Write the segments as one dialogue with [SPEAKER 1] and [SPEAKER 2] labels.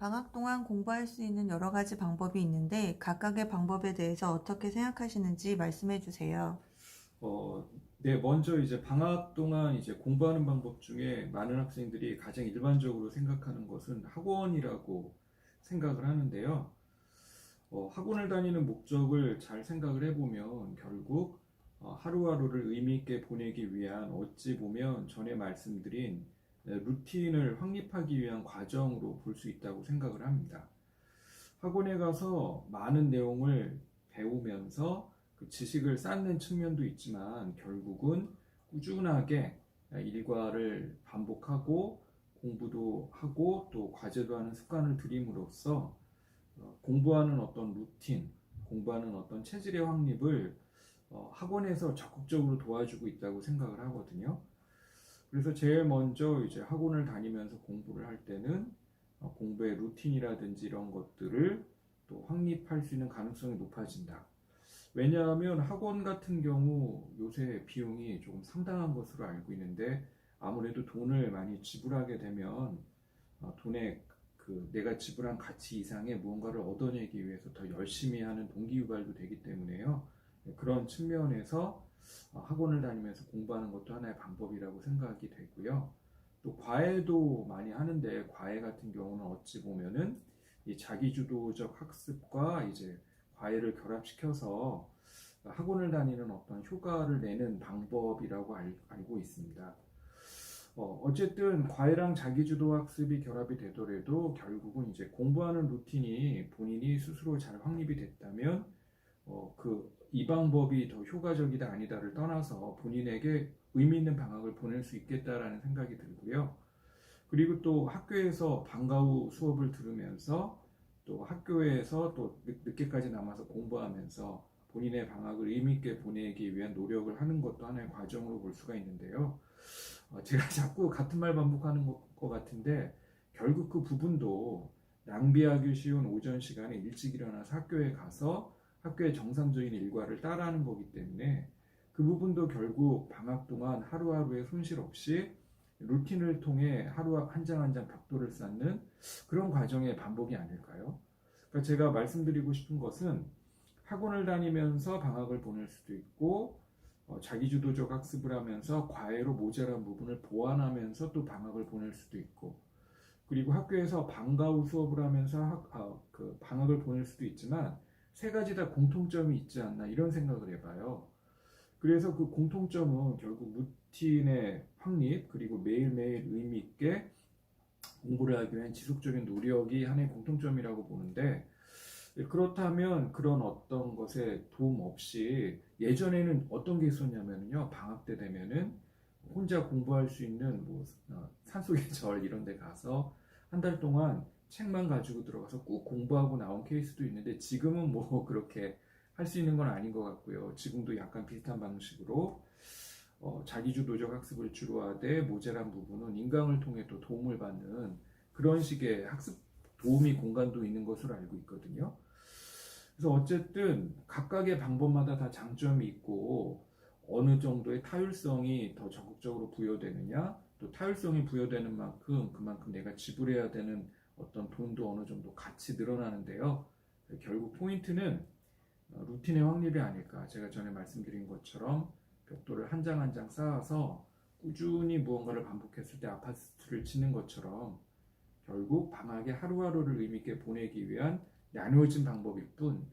[SPEAKER 1] 방학 동안 공부할 수 있는 여러 가지 방법이 있는데 각각의 방법에 대해서 어떻게 생각하시는지 말씀해 주세요.
[SPEAKER 2] 네, 먼저 이제 방학 동안 이제 공부하는 방법 중에 많은 학생들이 가장 일반적으로 생각하는 것은 학원이라고 생각을 하는데요. 학원을 다니는 목적을 잘 생각을 해보면 결국 하루하루를 의미 있게 보내기 위한 어찌 보면 전에 말씀드린 루틴을 확립하기 위한 과정으로 볼 수 있다고 생각을 합니다. 학원에 가서 많은 내용을 배우면서 그 지식을 쌓는 측면도 있지만 결국은 꾸준하게 일과를 반복하고 공부도 하고 또 과제도 하는 습관을 들임으로써 공부하는 어떤 루틴, 공부하는 어떤 체질의 확립을 학원에서 적극적으로 도와주고 있다고 생각을 하거든요. 그래서 제일 먼저 이제 학원을 다니면서 공부를 할 때는 공부의 루틴이라든지 이런 것들을 또 확립할 수 있는 가능성이 높아진다. 왜냐하면 학원 같은 경우 요새 비용이 조금 상당한 것으로 알고 있는데 아무래도 돈을 많이 지불하게 되면 돈의 그 내가 지불한 가치 이상의 무언가를 얻어내기 위해서 더 열심히 하는 동기유발도 되기 때문에요. 그런 측면에서 학원을 다니면서 공부하는 것도 하나의 방법이라고 생각이 되고요. 또 과외도 많이 하는데 과외 같은 경우는 어찌 보면은 이 자기주도적 학습과 이제 과외를 결합시켜서 학원을 다니는 어떤 효과를 내는 방법이라고 알고 있습니다. 어쨌든 과외랑 자기주도 학습이 결합이 되더라도 결국은 이제 공부하는 루틴이 본인이 스스로 잘 확립이 됐다면 이 방법이 더 효과적이다 아니다를 떠나서 본인에게 의미 있는 방학을 보낼 수 있겠다라는 생각이 들고요. 그리고 또 학교에서 방과 후 수업을 들으면서 또 학교에서 또 늦게까지 남아서 공부하면서 본인의 방학을 의미 있게 보내기 위한 노력을 하는 것도 하나의 과정으로 볼 수가 있는데요. 제가 자꾸 같은 말 반복하는 것 같은데 결국 그 부분도 낭비하기 쉬운 오전 시간에 일찍 일어나서 학교에 가서 학교의 정상적인 일과를 따라하는 거기 때문에 그 부분도 결국 방학 동안 하루하루의 손실 없이 루틴을 통해 하루 한 장 한 장 벽돌을 쌓는 그런 과정의 반복이 아닐까요? 그러니까 제가 말씀드리고 싶은 것은 학원을 다니면서 방학을 보낼 수도 있고 자기주도적 학습을 하면서 과외로 모자란 부분을 보완하면서 또 방학을 보낼 수도 있고 그리고 학교에서 방과 후 수업을 하면서 그 방학을 보낼 수도 있지만 세 가지 다 공통점이 있지 않나 이런 생각을 해봐요. 그래서 그 공통점은 결국 루틴의 확립 그리고 매일매일 의미 있게 공부를 하기 위한 지속적인 노력이 하나의 공통점이라고 보는데 그렇다면 그런 어떤 것에 도움 없이 예전에는 어떤 게 있었냐면요 방학 때 되면은 혼자 공부할 수 있는 뭐 산속의 절 이런 데 가서 한 달 동안 책만 가지고 들어가서 꾹 공부하고 나온 케이스도 있는데 지금은 뭐 그렇게 할 수 있는 건 아닌 것 같고요. 지금도 약간 비슷한 방식으로 자기주도적 학습을 주로 하되 모자란 부분은 인강을 통해 또 도움을 받는 그런 식의 학습 도우미 공간도 있는 것으로 알고 있거든요. 그래서 어쨌든 각각의 방법마다 다 장점이 있고 어느 정도의 타율성이 더 적극적으로 부여되느냐 또 타율성이 부여되는 만큼 그만큼 내가 지불해야 되는 어떤 돈도 어느 정도 같이 늘어나는데요. 결국 포인트는 루틴의 확립이 아닐까. 제가 전에 말씀드린 것처럼 벽돌을 한 장 한 장 쌓아서 꾸준히 무언가를 반복했을 때 아파트를 치는 것처럼 결국 방학의 하루하루를 의미 있게 보내기 위한 나누어진 방법일 뿐,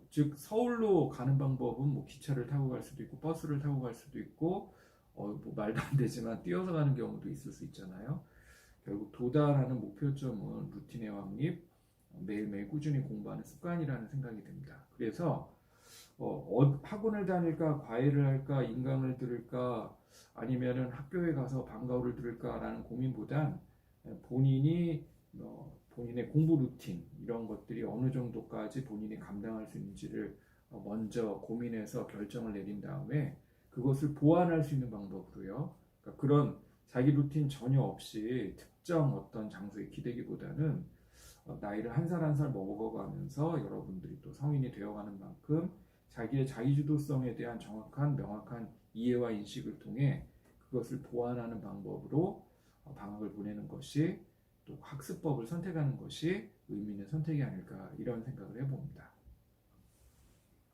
[SPEAKER 2] 즉 서울로 가는 방법은 뭐 기차를 타고 갈 수도 있고 버스를 타고 갈 수도 있고 뭐 말도 안 되지만 뛰어서 가는 경우도 있을 수 있잖아요. 결국 도달하는 목표점은 루틴의 확립, 매일매일 꾸준히 공부하는 습관이라는 생각이 듭니다. 그래서 학원을 다닐까, 과외를 할까, 인강을 들을까, 아니면은 학교에 가서 방과후를 들을까라는 고민보단 본인이 본인의 공부 루틴 이런 것들이 어느 정도까지 본인이 감당할 수 있는지를 먼저 고민해서 결정을 내린 다음에 그것을 보완할 수 있는 방법으로요. 그러니까 그런 자기 루틴 전혀 없이 특정 어떤 장소에 기대기보다는 나이를 한 살 한 살 먹어가면서 여러분들이 또 성인이 되어가는 만큼 자기의 자기주도성에 대한 정확한 명확한 이해와 인식을 통해 그것을 보완하는 방법으로 방학을 보내는 것이 또 학습법을 선택하는 것이 의미 있는 선택이 아닐까 이런 생각을 해봅니다.